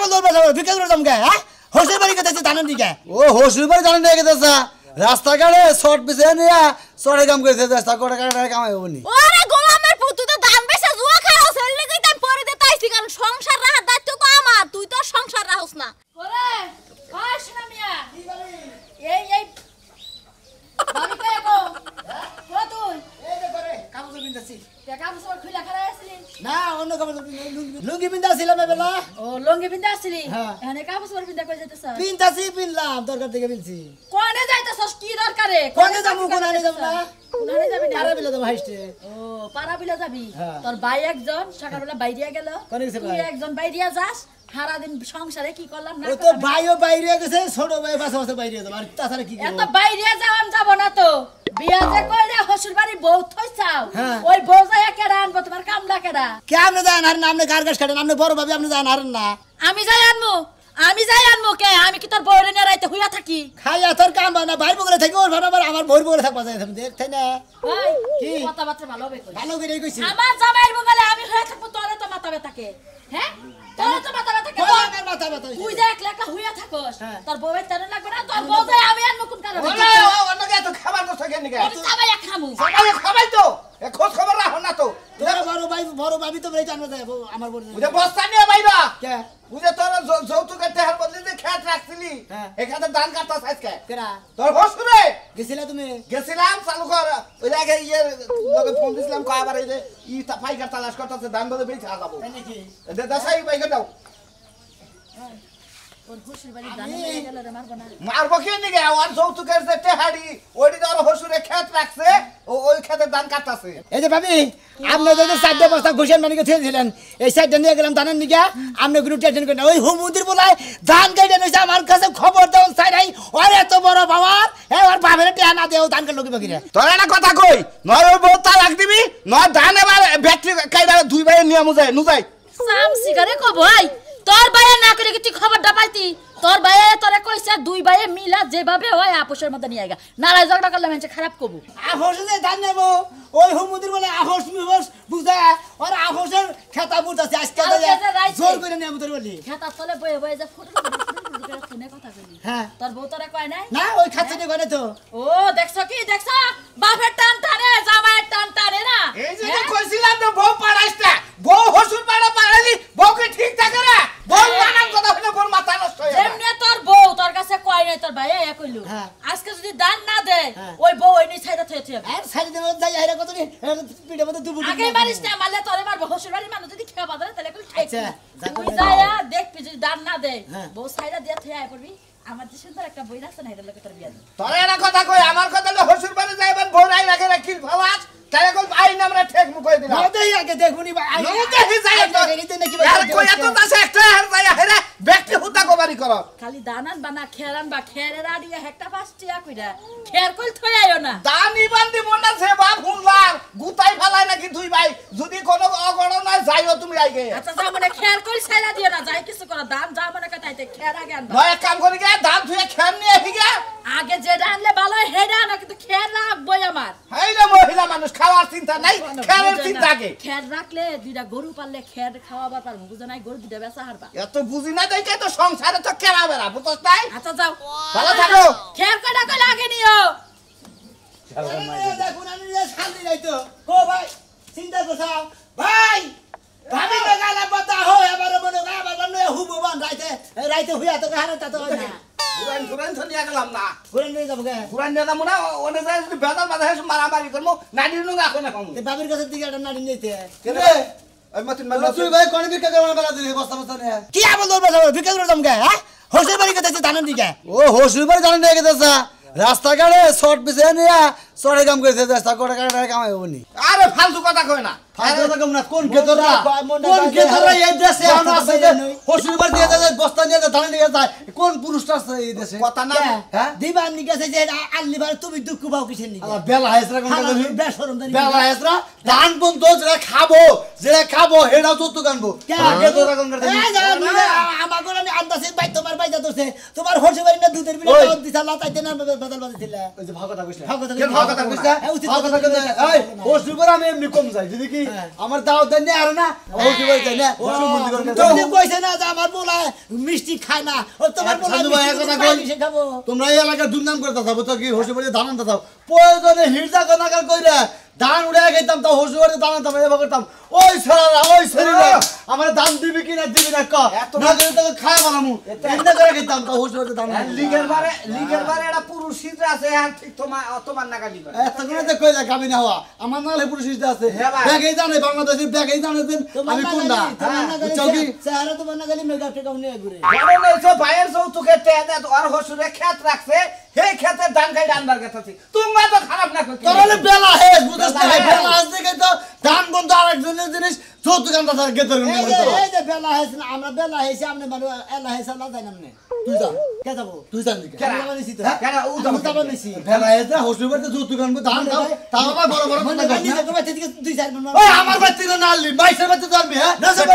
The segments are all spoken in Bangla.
আমল দরবার ভিক্ষা করে যাম কে হ্যাঁ হোসের বাড়ি গেছে ধানের দিকে ও হোসের বাড়ি ধানের দিকে গেছে রাস্তাঘাটে শর্ট পিছে নিয়ে চড়ে কাম করেছে রাস্তা কোটা কাটা কামাই হবনি ওরে গোলামের পুত তুই তো ধান বেচে জুয়া খাও সেলে কইতাম পরে দে তাইছি কারণ সংসার রাখার দায়িত্ব তো আমার তুই তো সংসার রাখছ না ওরে ওই শোনা মিয়া এই ভাবি কই গো ও তুই এই যে করে কাপড় পিনতাছি টাকা বছর খুলা খারা আসলি না অন্য কাপড় লুঙ্গি পিনতাছিলাম এবেলা ও লঙ্গি পিনতে আসলি হ্যাঁ। এখানে কাপড় বছর পিনতে কই যাইতেছ পিনলাম দরকার থেকে পিনছি কোনে যাইতেছস কি দরকারে কোনে যাবো কোনারে যাব না কোনারে যাবি না আরে বিলে তো হাইস্টে ও পারা বিলা যাবি হ্যাঁ। তোর ভাই একজন সকালবেলা বাইরিয়া গেল কোনে গেছে তুই ভাই? একজন বাইরিয়া যাস সারা দিন সংসারে কি করলাম না ও তো ভাইও বাইরে গেছে ছোট ভাই 5 বছর বাইরে গেল আর তাছাড়া কি এত করব বাইরিয়া যাওয়াম যাব না তো বিয়া যে কইরে হসুর বাড়ি বউ থইছাও হ্যাঁ। ওই বউ যায় কেডা আনবো তোমার কামলা কেডা কেমনে যান আর না আপনি গার গাছ কাটেন আপনি বড় ভাবি আপনি যান আর না আমি যাই আনমু কে আমি কি তোর বউরে নিয়ে রাইতে হইয়া থাকি খাইয়া তোর কাম না ভাই বগলে থাকি ওর ভাড়া আমার ভোর বগলে থাকবা যায় তুমি দেখতে না ভাই কি? কথাবার্তা ভালো হবে কই ভালো করে কইছি আমার জামাইর বগলে আমি হয়ে থাকবো তোরে তো মাথা ব্যথাকে হ্যাঁ তোরে তো মাথা ব্যথাকে ওই আমার মাথা ব্যথা হইছে। তুই যে একলা একলা হইয়া থাকোস হ্যাঁ। তোর বউয়ের তেরে লাগবে না তোর বউ যায় আমি আনমু কোন কারণে ওরে অন্যকে তো খাবার তো থাকে নাকি আমি চাবাই খামু সবাই খাবাই তো এ খোঁজ খবর রাখো না তো তোর বড় ভাবি তো বেরিয়ে জানো যায় আমার বড় বুঝে বস্তা নিয়ে বাইরা কে বুঝে তোর যৌতুকের টেহার বদলে যে খেত রাখছিলি হ্যাঁ। এখানে ধান কাটতা আজকে কেরা তোর হসুরে গেছিলা তুমি গেছিলাম চালু কর ওই আগে ইয়ে লোকে ফোন দিছিলাম কয়বার এই যে পাইকার তালাশ করতেছে ধান বদলে বেরিয়ে খাওয়া যাবো তাই নাকি দেশাই পাইকার দাও ওর খুশির বাড়ি দানা নিয়ে গেল রে মারবো না মারবো কি নিগে আর যৌতুকের যে টেহারি ওইটি তোর হসুরে খেত রাখছে ওই খেতে ধান কাটতাছে এই যে ভাবি আপনি যে চারটে বস্তা ঘুষের মানিকে ছেড়েছিলেন এই সাইডটা নিয়ে গেলাম ধানের নিকা আপনি কোনো টেনশন করেন না ওই হুমুদির বলায় ধান কেটে নিয়েছে আমার কাছে খবর দেওয়া চাই নাই ওর এত বড় বাবার হ্যাঁ ওর বাপের টেহা না দেও ধান কেটে লোকি বাকিরা তোর একটা কথা কই নয় ওই বউ তালাক দিবি নয় ধান এবার ব্যাটারি কাইরা দুই ভাই নিয়ে নুজাই সাম সিগারে কব ভাই তোর ভাইয়া না করে কি তুই খবরটা পাইতি তোর ভাইয়া তোরে কইছে দুই ভাইয়ে মিলা যেভাবে হয় আপোষের মধ্যে নিয়ে আইগা নারাই ঝগড়া করলে মানুষ খারাপ কবু আফসে যে ধান নেব ওই হুমুদির বলে আফস মিফস বুঝা ওর আফসের খেতা বুঝাছে আজকে জোর করে নেব তোর বলি খেতার তলে বয়ে বয়ে যা ফুটু শুনে কথা কইলি হ্যাঁ তোর বউ তোরে কয় নাই না ওই খাচ্ছে করে তো ও দেখছ কি দেখছ বাপের টান টানে জামাইয়ের টান টানে না এই যে কইছিলাম তো বউ পাড়াইছ না বউ হসুর পাড়া পাড়ালি বউকে ঠিক থাকে না বউ নানান কথা হইলে বউর মাথা নষ্ট হয়ে যায় যেমনে তোর বউ তোর কাছে কয় নাই তোর ভাইয়া এ কইলো হ্যাঁ। আজকে যদি দান না দে হ্যাঁ। ওই বউ ওই নি ছাইরা থইতে হবে আর সারি দিন যাই আইরা কত নি পিঠে মধ্যে দুবু আগে মারিস না মারলে তোরে মারবো শ্বশুর বাড়ির মানুষ যদি খেয়া বাদরে তাহলে কই খাইছি আচ্ছা, যা তুই করবে যায়া দেখবি যদি দান না দে হ্যাঁ। বউ ছাইরা দিয়া থইয়া আই পড়বি আমার যে সুন্দর একটা বই আছে না এর লগে তোর বিয়া দিবি তোর একটা কথা কই আমার কথা হলো হসুর বাড়ি যাইবেন বউ রাই রাখে রাখিল ভাবাস তাই কল আইন আমরা ঠেক মুকই দিলাম নদেই আগে দেখুনি ভাই নদেই যাই তো নাকি আর কই এত দাসে একটা আর যাই হেরে ব্যক্তি হুতা গোবারি কর খালি দানান বানা খেরান বা খেরের আড়িয়া একটা পাঁচটিয়া কইরা খের কইল থই আইও না দানি বান্দি মনা সে বাপ হুনলার গুতাই ফেলাই নাকি দুই ভাই যদি কোনো অগণনা যাইও তুমি আইগে আচ্ছা যা মনে খের কইল ছাইরা দিও না যাই কিছু করো দাম যা মনে কথাইতে খের আগে আনবা নয় এক কাম করি গে দাম ধুয়ে খেন নিয়ে হিগে আগে যেটা আনলে ভালো হয় হেডা না কিন্তু খের রাখবই আমার হাইলে মহিলা মানুষ খাওয়ার চিন্তা নাই খেলের চিন্তা আগে খের রাখলে দুইটা গরু পাললে খের খাওয়াবার পারবো বুঝো নাই গরু দুইটা বেচা হারবা এত বুঝি না দেখে তো সংসারে তো কেলা বেড়া বুঝছ তাই আচ্ছা যাও ভালো থাকো খের কটা কইলে আগে নিও দেখুন আমি শান্তি নাই তো ও ভাই চিন্তা করছা ভাই ভাবি তো গালা পাতা হয় আবার মনে আবার মনে হুবো বান রাইতে হুইয়া তো গাহারে তা তো হয় না ঘুরান তো নিয়ে গেলাম না ঘুরে নিয়ে যাবো গে ঘুরান নিয়ে যাবো না ওনে যাই যদি বেদাল বাধা হেসে মারামারি করবো নাড়ি নুঙ্গা এখন এখন বাবির কাছে দিকে একটা নাড়ি নিতে কেরে ওই মতিন মাল তুই ভাই কোন বিক্রি করে বেলা দিলি বস্তা বস্তা নিয়ে কি আমল দরবার ভিক্ষা করে যাম গে হ্যাঁ হোসের বাড়ি গেছে ধানের দিকে ও হোসের বাড়ি ধানের দিকে গেছে রাস্তাঘাটে শর্ট পিছে নিয়ে চড়ে কাম করেছে রাস্তা কোটা কাটা কামাই হবনি আরে ফালতু কথা কই না ফায়দা তো কম না কোন খেতরা এই দেশে আমরা আছে যে হোসের বাড়ি দিয়ে যায় বস্তা নিয়ে যায় ধানের দিকে যায় কোন পুরুষটা আছে এই দেশে কথা না হ্যাঁ দিবার নিকেছে যে আল্লি বার তুমি দুঃখ পাও কিসের নিকে আলা বেলা হাইসরা কোন কথা বেশরম জানি বেলা হাইসরা ধান বন্ধ যেটা খাবো হেডাও তো কানবো কে? আগে তো রাখুন করে এই যা আমাকে আমি আন্দাজে ভাই তোমার ভাই যা তো করছে তোমার হর্ষ বাড়ি না দুধের বিলে দাও দিছালা তাইতে না বদল বাজিছিলা ওই যে ভাগ কথা কইছ না ভাগ কথা কেন ভাগ কথা কইছ না ভাগ কথা কইছ এই হসুর পর আমি এমনি কম যাই যদি কি আমার দাওয়াত দেন না আর না হসুর পর যাই না হসুর মন্দির করে তুমি কইছ না যে আমার বলা মিষ্টি খায় না ও তোমার বলা মিষ্টি খাবো তোমরা এই এলাকার দুর্নাম করে যাবো তো কি হসুর পর ধান আনতে যাও প্রয়োজনে হিরজা গনাকার কইরা ধান উড়ে খাইতাম তো হসুর পর ধান আনতাম এবার করতাম ওই ছড়া ওই শরীরে আমার ধান দিবি কি না দিবি না ক না যদি তোকে খায় বানামু এমনি করে খাইতাম তো হসুর পর ধান লিগের বারে একটা পুরুষ সিদ্ধ আছে আর ঠিক তোমার নাকা দিবা এত করে তো কইলা কামি না হওয়া আমার নালে পুরুষ হিসেবে আছে ব্যাগেই জানে বাংলাদেশের ব্যাগেই জানে দেন আমি কোনটা চৌকি সারা তোমার না গলি মেকআপ টেকআপ নিয়ে ঘুরে কারণ এইসব ভাইয়ের যৌতুকে টেদে আর হসুরে খেত রাখছে সেই খেতের ধান খাই আনবার কথা তোমরা তো খারাপ না কই তোরালে বেলা হে বুঝছ না বেলা আজ দেখে তো ধান বন্ধ আরেকজনের জিনিস যৌতুক আনতে থাকে গেতর এই যে বেলা হইছে আমরা বেলা হইছে আমরা মানে এলা হইছে না জানি আমনে তুই যা কে যাব তুই জানি কে কেন বানিছি তো কেন ও আমি তো বানিছি বেলা হে যা হসুর বাড়িতে যৌতুক আনবো ধান খাও তাও আবার বড় বড় মানে কথা বানি কইছ তো বাচ্চা থেকে দুই চার মান ওই আমার বাড়িতে না আনলি মাইসের বাড়িতে জানবি হ্যাঁ না সব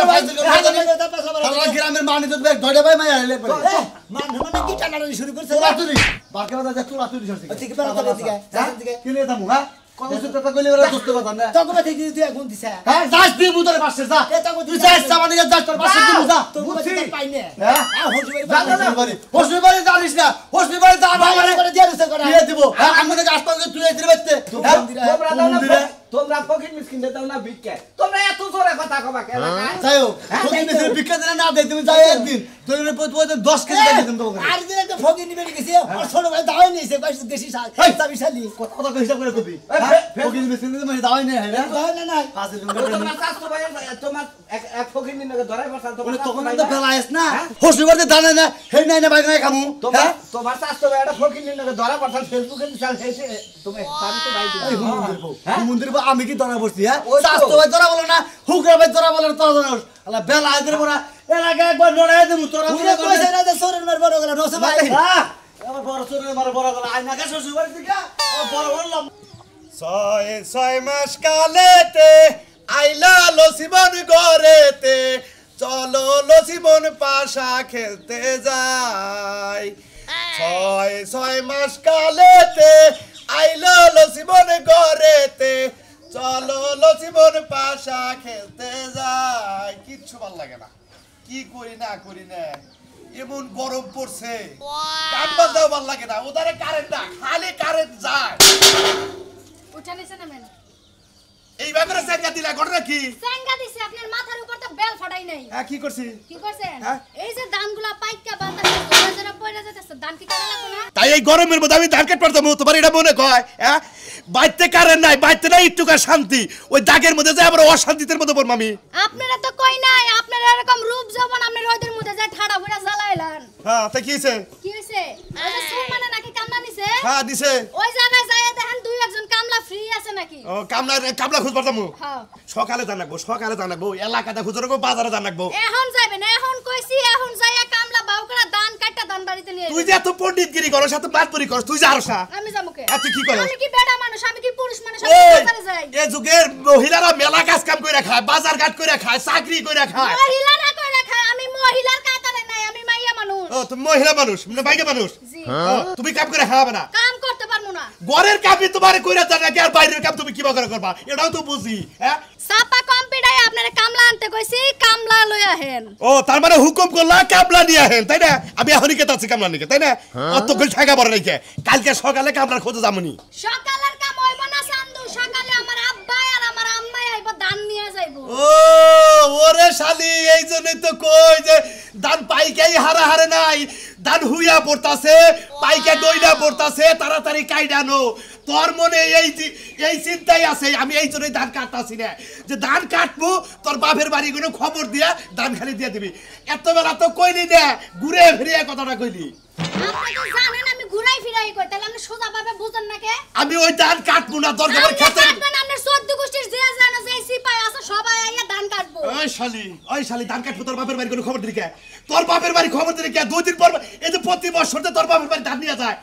তারা গ্রামের মানি তো ব্যাগ ধরে ভাই মাইয়া হইলে পড়ে মান মানে কি টানাটানি শুরু করছে তোরা তুই বারকে বাজা যা তোরা তুই সরছি ঠিক বেলা তো দিকে দিকে কি নিয়ে যাবো হ্যাঁ কোন সুতো তো কইলে ওরা দোস্ত কথা না তখন থেকে তুই এখন দিছা হ্যাঁ যাস দি মুতরে পাশে যা তুই যাস সামানে যাস তোর পাশে তুই যা তো বুঝছি পাই না হ্যাঁ হসুর বাড়ি জানিস না হসুর বাড়ি যা বাড়ি করে দিয়ে দিছে করে দিয়ে দিব হ্যাঁ আমাদের গাছ পাঙ্গে তুই এদিকে বাইতে তোমরা ফকির মিসকিন দাও না ভিক্ষা তোমরা এত জোরে কথা কবা কেন যাইও তুমি নিজে ভিক্ষা দিলে না দে তুমি যাই একদিন তুই প্রতিদিন 10 কেজি দিয়ে দিতাম তোমাকে আর দিন একটা ফকির নিবে গেছে আর ছোট ভাই দাওয়াই নিছে কইছে দেশি চাবিশালি কথা হিসাব করে কবি ফকির মেশিন দিতে মানে দাওয়াই নেই হ্যাঁ দাওয়াই না নাই ফাজিল তোমার শাস্ত্র ভাই তোমার এক ফকির নিয়ে ধরাই বসাল বলে তখন তোমার তো বেলাইস না হসুর বাড়িতে দানা না হেই নাই না বাইক নাই খামু তোমার শাস্ত্র ভাই একটা ফকির নিয়ে ধরা বসাল ফেসবুকে দিছাল হেসে তুমি তার তো ভাই এই মন্দির আমি কি ধরা বসছি হ্যাঁ শাস্ত্র ভাই ধরা বলো না হুকরা ভাই ধরা বলো তোরা ধরা আল্লাহ বেলা আইদের পড়া এলাকা একবার নড়াই দেবো তোরা পুরো কইছে না যে সোরের মার বড় গলা নসে ভাই আমার বড় চোরের মার বড় গলা আই না কে শ্বশুর বাড়ি থেকে বড় বললাম 6 মাস কালেতে আইলা লসিবন গরেতে চলো লসিবন পাশা খেলতে যাই 6 মাস কালেতে আইলা লসিবন গরেতে চলো লসিবন পাশা খেলতে যাই কিচ্ছু ভাল লাগে না কি করি না এমন গরম পড়ছে গান বাজাও ভাল লাগে না ওদারে কারেন্ট না খালি কারেন্ট যায় উঠা নিছে না মেন এই ব্যাপারে সেঙ্গা দিলা ঘটনা কি সেঙ্গা দিছে আপনার মাথার উপর তো বেল ফাটাই নাই হ্যাঁ কি করছি কি করছেন হ্যাঁ? এই যে ধানগুলা পাইকা বাতাসে জোরে জোরে পয়রা যাইতেছে ধান কি কাটা লাগবে না তাই এই গরমের মধ্যে আমি ধান কাট পারতাম তোমার এটা মনে কয় হ্যাঁ বাইতে কারেন্ট নাই বাইতে নাই একটুকা শান্তি ওই দাগের মধ্যে যায় আবার অশান্তির মধ্যে পড়ম আমি আপনারা তো কই নাই আপনারা এরকম রূপ যৌবন আপনার ওদের মধ্যে যায় ঠাড়া ভরা জ্বালাইলেন হ্যাঁ তাই কি হইছে কি হইছে ওই যে সুমানে নাকি কামলা নিছে হ্যাঁ দিছে ওই জায়গায় যায় দেখেন দুই একজন কামলা ফ্রি আছে নাকি ও কামলা খুঁজ পারতাম হ্যাঁ সকালে জানাকবো এলাকাটা খুঁজ রাখবো বাজারে জানাকবো এখন যাবেন এখন কইছি এখন যাইয়া কামলা বাউকরা ধান কাটটা ধান বাড়িতে নিয়ে তুই যে এত পণ্ডিতগিরি করো সাথে বাতপুরি করস তুই যা আরসা আমি যামুকে তুই কি করস আমি কি বেড়া মানুষ আমি কি পুরুষ মানুষ আমি ওই বাজারে যাই এই যুগের মহিলারা মেলা কাজ কাম কইরা খায় বাজার ঘাট কইরা খায় চাকরি কইরা খায় মহিলারা কইরা খায় আমি মহিলার কাতারে নাই আমি মাইয়া মানুষ ও তুমি মহিলা মানুষ মানে বাইকে মানুষ জি ও, তুমি কাম করে খাওয়াবে না কাম করতে পারমু না ঘরের কামই তোমার কইরা জানা কি আর বাইরের কাম তুমি কিবা করে করবা এটাও তো বুঝি হ্যাঁ সাপা কম্পিটাই আপনারা কামলা আনতে কইছি কামলা লই আহেন ও তার মানে হুকুম করলা কামলা নিয়ে আহেন তাই না আমি এখনই কে তাচ্ছি কামলা নিকে তাই না অত কই ঠাকা বড় নাকি কালকে সকালে কামলার খোঁজে যামুনি সকালের কাম হইব না সান্দু সকালে আমার আব্বা আর আমার আম্মা আইব ধান নিয়ে যাইবো ও ওরে শালি এই জন্যই তো কই যে ধান পাইকাই হারে নাই ধান হুইয়া পড়তাছে পাইকা দইলা পড়তাছে তাড়াতাড়ি কাইডানো তোর মনে এই চিন্তাই আছে আমি এই জন্যই ধান কাটতাছি না যে ধান কাটবো তোর বাপের বাড়িগুলো খবর দিয়া ধান খালি দিয়ে দিবি এত বেলা তো কইলি না ঘুরে ফিরে কথাটা কইলি আপনি তো জানেন আমি ঘুরাই ফিরাই কই তাহলে আপনি সোজা ভাবে বুঝেন না কে আমি ওই ধান কাটবো না দরকার খেতে আপনার 14 গোষ্ঠীর যে জানো যে সিপাই আছে সবাই আইয়া ধান কাটবো ওই শালি ধান কাটবো তোর বাপের বাড়ি কোনো খবর দিলি কে তোর বাপের বাড়ি খবর দিলি কে 2 দিন পর এই যে প্রতি বছর তোর বাপের বাড়ি ধান নিয়ে যায়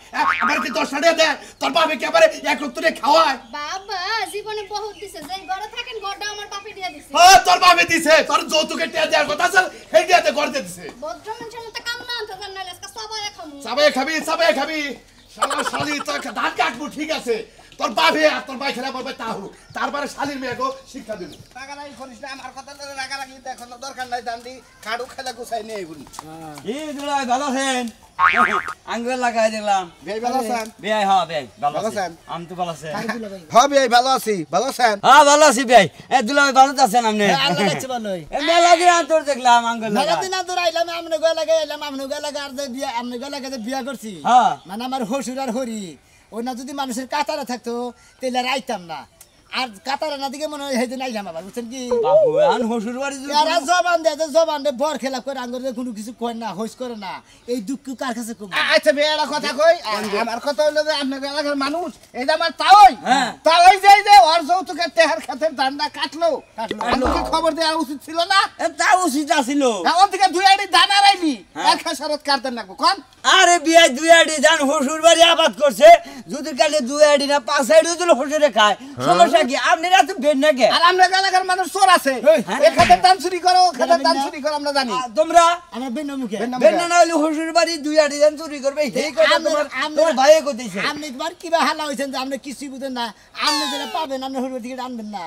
আমার কি 10 টাকা দেয় তোর বাপে কে পারে এক রক্তরে খাওয়ায় বাবা জীবনে বহুত দিছে যেই ঘরে থাকেন ঘরটা আমার বাপে দিয়ে দিছে তোর বাপে দিছে তোর যৌতুকে টিয়া দেওয়ার কথা আছে সেই দিয়াতে ঘর দিয়ে দিছে ভদ্র মানুষের মতো কাম না আনতে জান নাইলে আজকে চাবাই খামু চাবাই খাবি শালা শালি তোর ধান কাটবো ঠিক আছে তোর বাপে আর তোর ভাই খেলা বলবে তা হোক তারপরে শালির মেয়েকে শিক্ষা দিব রাগারাগি করিস না আমার কথা রাগারাগি এখন দরকার নাই দান্ডি কাড়ু খেলা গুছাই নেই বলি দুলাই ভালো আছেন আঙ্গুল লাগাই দিলাম বেই ভালো আছেন বেয়াই হ্যাঁ বেয়াই ভালো ভালো আছেন আছেন? আমি তো ভালো আছেন হ্যাঁ বেই ভালো আছি ভালো আছেন হ্যাঁ ভালো আছি বেয়াই দুলাই ভালো আছেন আপনি আল্লাহ লাগছে ভালোই মেলা দিন তোর দেখলাম আঙ্গুল মেলা লাগা দিন আন্তর আইলাম আমনে গয়া লাগে এলাম আমনে গয়া লাগে আর যে বিয়া আমনে গয়া লাগে যে বিয়া করছি হ্যাঁ। মানে আমার হসুর আর হরি ওই না যদি মানুষের কাতারে থাকতো তাহলে আর আইতাম না আর কাতারে না দিকে মনে হয় সেইদিন আইলাম আবার বুঝছেন কি বাবু আন হসুর বাড়ি এরা জবান দে বর খেলাপ করে আঙ্গুর কোনো কিছু কয় না হইস করে না এই দুঃখ কার কাছে কম আচ্ছা বেয়ারা কথা কই আমার কথা হইলো যে আপনার এলাকার মানুষ এই যে আমার তাওই হ্যাঁ। তাওই যাই যে ওর যৌতুকের টেহার খাতের ধানটা কাটলো আমাকে খবর দেওয়া উচিত ছিল না তা উচিত আছিল ওর থেকে দুই আড়ি ধান আড়াইলি এক খেসারত কাটতেন না কোন আরে বিয়াই দুই আড়ি ধান হসুর বাড়ি আবাদ করছে যদি কাটে দুই আড়ি না 5 আড়ি দিলে হসুরে খায় সমস্যা কি আপনারা তো বেন না কে আর আমরা এলাকার মানুষ চোর আছে এই খাতের ধান চুরি করো ও খাতের ধান চুরি করো আমরা জানি তোমরা আমার বেন্ন মুখে বেন না হলে হসুর বাড়ি দুই আড়ি ধান চুরি করবে এই কথা তোমার ভাইয়ে কইতেছে আপনি একবার কিবা হালা হইছেন যে আপনি কিছুই বুঝেন না আপনি যেটা পাবেন আপনি হসুর থেকে আনবেন না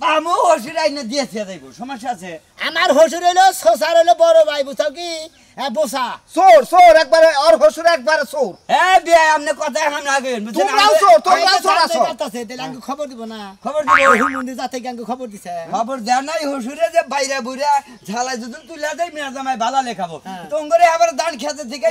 পামো হসুর আইনা দিয়েছে যাইব সমস্যা আছে আমার হসুর হইলো শশার হইলো বড় ভাই বুঝাও কি হ্যাঁ বসা চোর চোর একবারে ওর হসুর একবারে চোর হ্যাঁ বিয়াই আপনি কথা এখন আগে তোমরাও চোর তোমরাও চোর আছো তাহলে আমি খবর দিব না খবর দিব মন্দির যাতে কি আমাকে খবর দিছে খবর দেয় নাই হসুরে যে বাইরে বুইরা ঝালাই যদি তুলে দেয় মেয়া জামাই বালা লেখাবো তোঙ্গরে আবার দান খেতে থেকে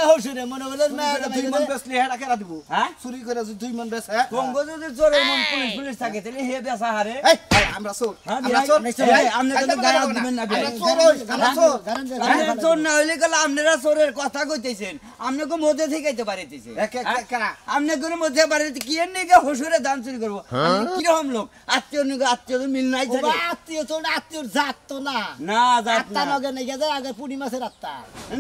হসুরে মনে হলো দুই মন বেচলি হেডা কেরা দিব হ্যাঁ চুরি করে যদি দুই মন বেচ তোঙ্গ যদি চোরের মন পুলিশ পুলিশ থাকে তাহলে হে বেসা হারে এই আমরা চোর হ্যাঁ আমরা চোর বিয়াই আপনি কিন্তু গায়ে হাত দিবেন না বিয়াই আমরা চোর হই আমরা চোর আপনি চোর না হইলে গেলে আপনারা চোরের কথা কইতেছেন আপনি কো মধ্যে থেকেইতে পারিতেছে কেরা আপনি কোন মধ্যে পারিতে কি এর নিকে হসুরে দান চুরি করবো কি রকম লোক আত্মীয় নিকে আত্মীয় মিল নাই থাকে আত্মীয় তো আত্মীয় জাত তো না না যাত আত্মা না নগে নাই গেছে আগে পুরি মাছের আত্মা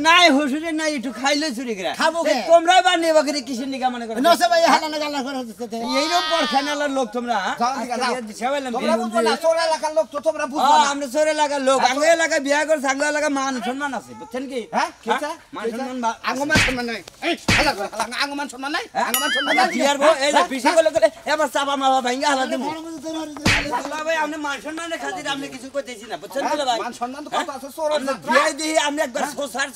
নাই হসুরে নাই একটু খাইলে চুরি করে খাবো কে? তোমরা বানিয়ে বাকি কিসের নিকা মনে করো নসে ভাই হালানা গালা করে হচ্ছে এইরকম পরখানার লোক তোমরা যাও দিকে যাও। সেবাইলাম তোমরা বুঝবো না চোর এলাকার লোক তো তোমরা বুঝবো না আমরা চোর এলাকার লোক আঙ্গ এলাকায় বিয়া করে আঙ্গ এলাকায় মান সম্মান আছে বুঝছেন কি হ্যাঁ কিটা মান সম্মান আঙ্গমান সম্মান নাই এই হালা আঙ্গমান সম্মান নাই আঙ্গমান সম্মান নাই বিয়ার বউ এই যে পিছে বলে করে এবার চাপা মাপা ভাঙ্গা হালা দেবো আল্লাহ ভাই আপনি মান সম্মানের খাতির আপনি কিছু করতেছি না বুঝছেন কি ভাই মান সম্মান তো কত আছে চোর আমরা বিয়াই দিই আপনি একবার সোসার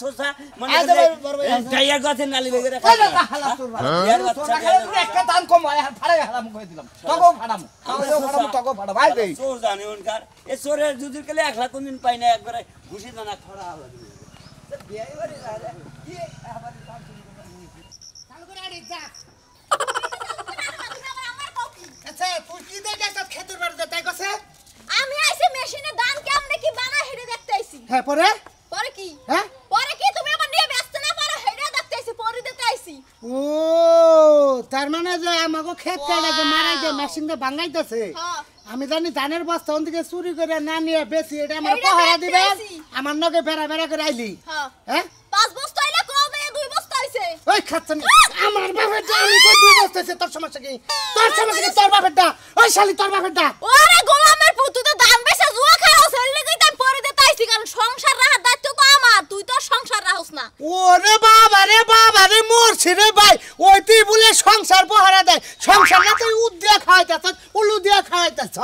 মনে আজ করে বড় ভাই আছে। টাইয়ার গাছে নালি বেগে রাখা হালা চোর বিয়ার চোর বাচ্চা রাখালে একটা দাম কম হয় আর ফাড়াই হারাম করে দিলাম তগো ফাড়াম তগো ফাড়াম ভাই দেই চোর জানে ওনকার এ চোরের দুধের কেলে 1 লাখ কোনদিন পাই না একবারে ঘুষি দানা খরা হলো বিয়াই বাড়ি যায় কি আবার আচ্ছা তুই কি দেখে খেতের বাড়িতে তাই কছে আমি আইছি মেশিনে ধান কেমনে কি বানা হেডে দেখতে আইছি হ্যাঁ পরে পরে কি হ্যাঁ পরে কি তুমি আমার নিয়ে ব্যস্ত না পারো হেডে দেখতে আইছি পরে দিতে আইছি ও তার মানে যে আমাকে খেত কাটাকে মারাই যে মেশিন দিয়ে ভাঙাইতেছে হ্যাঁ আমি জানি ধানের বস্তা ওন থেকে চুরি করে না নিয়ে বেশি এটা আমার এইটা পহারা বেচতে দিবে আইছি। আমার নগে বেড়া বেড়া করে আইলি হ্যাঁ হ্যাঁ 5 বস্তা হইলে কম দেয় 2 বস্তা হইছে ওই খাচ্ছেন আমার বাপেরটা আমি কই দুই বস্তা হইছে তোর সমস্যা কি তোর সমস্যা কি তোর বাপেরটা ওই শালি তোর বাপেরটা ওরে গোলামের পুতু তো ধান বেচা জুয়া খাও সেলে কই তাই পরে দিতে আইছি কারণ সংসার রাহার দায়িত্ব তো আমার তুই তো সংসার রাহস না ওরে বাবা রে মরছি রে ভাই ওই তুই বলে সংসার পহারা দেয় সংসার না তুই উদ দিয়া খাওয়াইতাছ উলু দিয়া খাওয়াইতাছ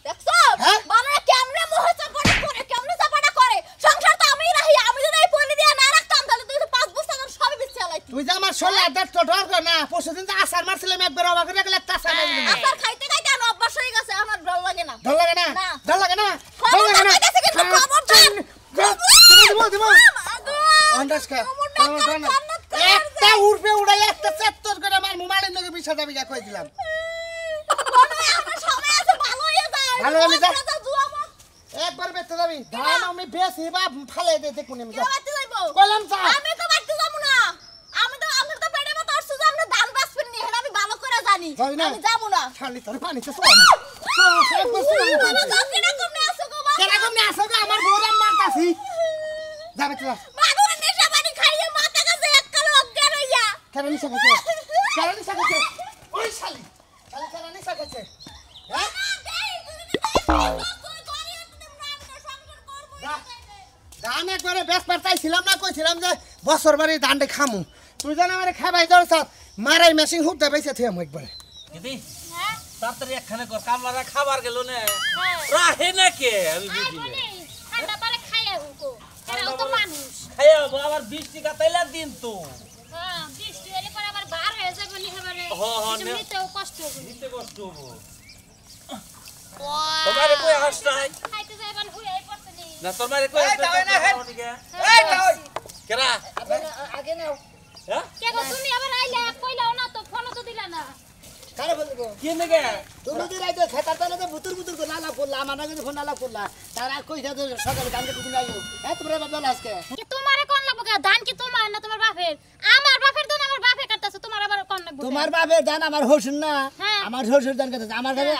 দেখছো হ্যাঁ? বানারে কেমনে মোহে চাপাটা করে কেমনে চাপাটা করে সংসার তো আমিই রাহি আমি যদি এই পলি দিয়া না রাখতাম তাহলে তুই তো 5 বস্তা করে সবই বেচে আলাইতি তুই যে আমার শরীরে আদার তো ডর কর না পরশুদিন যে আসার মারছিলাম একবার অবাক করে গেলে একটা আসার মারি দিবি আসার খাইতে খাইতে আমার অভ্যাস হয়ে গেছে আমার ডর লাগে না ডর লাগে না না। ডর লাগে না খবর ডর লাগে না কইতাছে কিন্তু খবর দেন দিব অন্দাজকা একটা উড়বে উড়াই একটা চেত্তর করে আমার মোবাইলের লগে বিষয় দাবি কই দিলাম ভালো হলে যা। একবার বেতে যাবি ধান আমি বেশি বা ফালে দিতে কোনে আমি যা কইলাম যা আমি তো বাড়তে যাব না আমি তো আমার তো পেটে ব্যথা আসছে যে আমরা ধান বাসপেন নি হেডা আমি ভালো করে জানি যাই না। আমি যাব না খালি তোর পানিতে সব একবার বাবা কাকিনা কমনে আসো গো বাবা কেন কম না আসো আমার বউরা মারতাছি যাবে তো বাদুরে নেশা পানি খাইয়ে মাথা কাছে এক কালো অজ্ঞান হইয়া কেন নিশা খাইছে কেন নিশা খাইছে ওই শালি শালি কেন নিশা খাইছে হ্যাঁ যা ধান একবারে বেশ পারতাইছিলাম না কইছিলাম যে বছর বাড়ি ধানটা খামু তুই জানা আমারে খাবাই দর সাথ মারাই মেশিন হুটতে বেঁচে থিয়াম একবারে দিদি হ্যাঁ তাড়াতাড়ি একখানে কর কামলারা খাবার গেল না হ্যাঁ রাহে না কে আমি আই বুঝি না বলি ঠান্ডা পারে খাইয়া হুকো এরাও তো মানুষ খাইয়া আবার 20 টাকা তাইলা দিন তো হ্যাঁ বৃষ্টি এলে পরে আবার বার হয়ে যাবে নি এবারে নে। নিতেও কষ্ট হবে দিতে কষ্ট হবো তোমারে কই হাস নাই খাইতে যাইবান হুইয়াই পড়তে নি না তোমারে কই এই দাও না, হে। এই কেরা আগে নাও হ্যাঁ কে গো তুমি আবার আইলা কইলাও না তো ফোনও তো দিলা না কারে বলবো কি নেগে তুমি তো রাইতে খেতার তালে তো বুতুর বুতুর করে লালা করলা আমার নাকি ফোন লালা করলা তারা কইছা তো সকালে কামকে তুমি আইও হ্যাঁ তোমরা বাবা আজকে কি তোমারে কোন লাগবো কে ধান কি তোমার না তোমার বাপের আমার বাপের ধান আমার বাপে কাটতাছে তোমার আবার কোন লাগবো তোমার বাপের দান আমার হসুন না হ্যাঁ। আমার শ্বশুর দান কথা আমার কাছে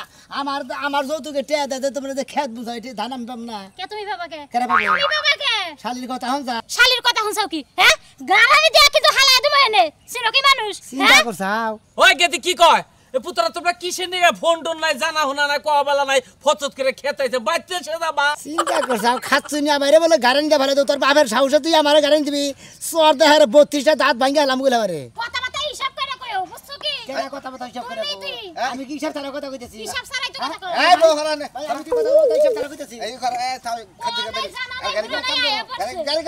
আমার যৌতুকে টেয়া দেয় তোমরা যে খেত বুঝাই ধান আমটাম না কে তুমি বাবা কে কেরা বাবা? তুমি বাবা কে শালির কথা হন যা শালির কথা শুনছাও কি হ্যাঁ গ্রামে দিয়া কিন্তু হালা দেব এনে সিনো কি মানুষ চিন্তা হ্যাঁ করছাও ওই গেদি কি কয় এ পুত্রা তোমরা কিসের নিয়ে ফোন টোন নাই জানা হুনা নাই কবেলা নাই ফচত করে খেতাইছে বাইতে সে যাবা চিন্তা করছাও খাচ্ছু না বাইরে বলে গারেন গা ভালো তোর বাপের সাহসে তুই আমার গারেন দিবি সর দেহার 32টা দাঁত ভাঙ্গা হলাম গুলা বারে কথা কথা হিসাব করে কইও বুঝছো কি কেনা কথা কথা হিসাব করে তুমি তুই। আমি কি হিসাব তারা কথা কইতেছি হিসাব সারাই তো কথা কও এই বউ হলা নে ভাই আমি কি কথা বলতে হিসাব তারা কইতেছি এই কর এ তাও খাতে ও, খাতে নাই জানা নাই ঘুরে নাই আয়া পড়ছে। গাড়ি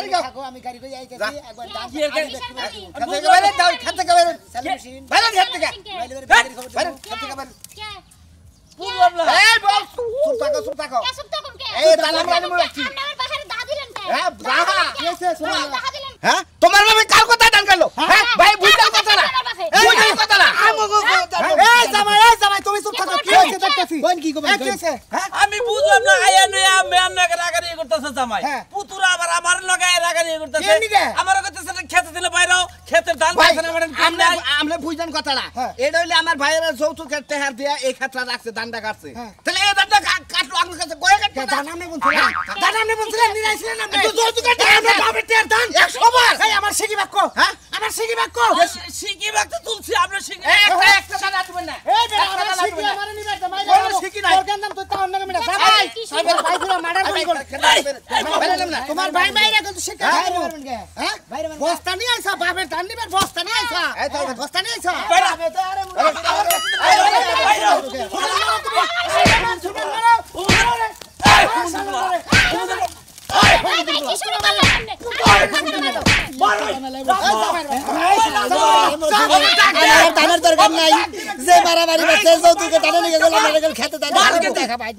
গো থাকো আমি গাড়ি কই আইতেছি একবার দাম কি এর গাড়ি? হিসাব করি। খাতে খাবে দাও খাতে খাবে চালু মেশিন বাইরে খাতে খা বাইরে বাইরে খবর বাইরে দাও খাতে খাবে কে বুঝলাম না এই বউ সুপ থাকো কে সব তখন কে এই দালাল বানি মোড় রাখছি। আপনি আমার বাহিরে দা দিলেন কে হ্যাঁ, দাহা। কেসে শোনো না। দাহা দিলেন হ্যাঁ তোমার বাবা কার কথা ডান গেল হ্যাঁ ভাই বুঝাও কথা না এই বুঝাও কথা না এই জামাই তুমি চুপ থাকো কি হইছে দেখতেছি কোন কি কবে এই কি হইছে হ্যাঁ আমি বুঝলাম না আয়া নয়া মেন না রাগারি করতেছে জামাই হ্যাঁ। পুতুরা আবার আমার লগে রাগারি করতেছে কেন নিগে? আমার করতেছে খেতে দিলে বাইরেও খেতের ধান ভাই পাইছে না মানে কাম নাই আমরা বুঝলেন কথাটা হ্যাঁ। এটা হইলে আমার ভাইয়েরা যৌতুকের টেহার দিয়া এই ক্ষেত্রে রাখছে দান্ডা কাটছে হ্যাঁ। তাহলে এই দান্ডা কাটলো আপনার কাছে কয়ে কাটবে দান আমি বলছিলাম দান আপনি বলছিলেন নিরাইছিলেন আপনি তো যৌতুকের টেহার আমরা বাপের টেহার দান 100 বার এই আমার শিখি বাক্য হ্যাঁ আমার শিখি বাক্য শিখি বাক্ত তুলছি আমরা শিখি একটা দান আসবেন না এই বেটা একটা আমার দান শিখি আসবেন না। আমারে নিবে তো মাইরা কোনো শিখি নাই। তোর কান্দাম তো তাও না মিটা যা এই, ভাই কি সাইবার শিখি? ভাই পুরো মার্ডার করে গেল তোমার ভাই মাইরা কিন্তু শিখা বাইরে মারবেন কে হ্যাঁ বাইরে মারবেন বস্তা নিয়ে আইসা বাপের ধান নিবেন বস্তা নিয়ে আইসা বস্তা নিয়ে আইসা আবে তো আরে কি শুরু করলেন দানের দরকার নাই যে মারামারি করছে যৌতুকে টানে নিয়ে গেল খেতে দান দেখা ভাই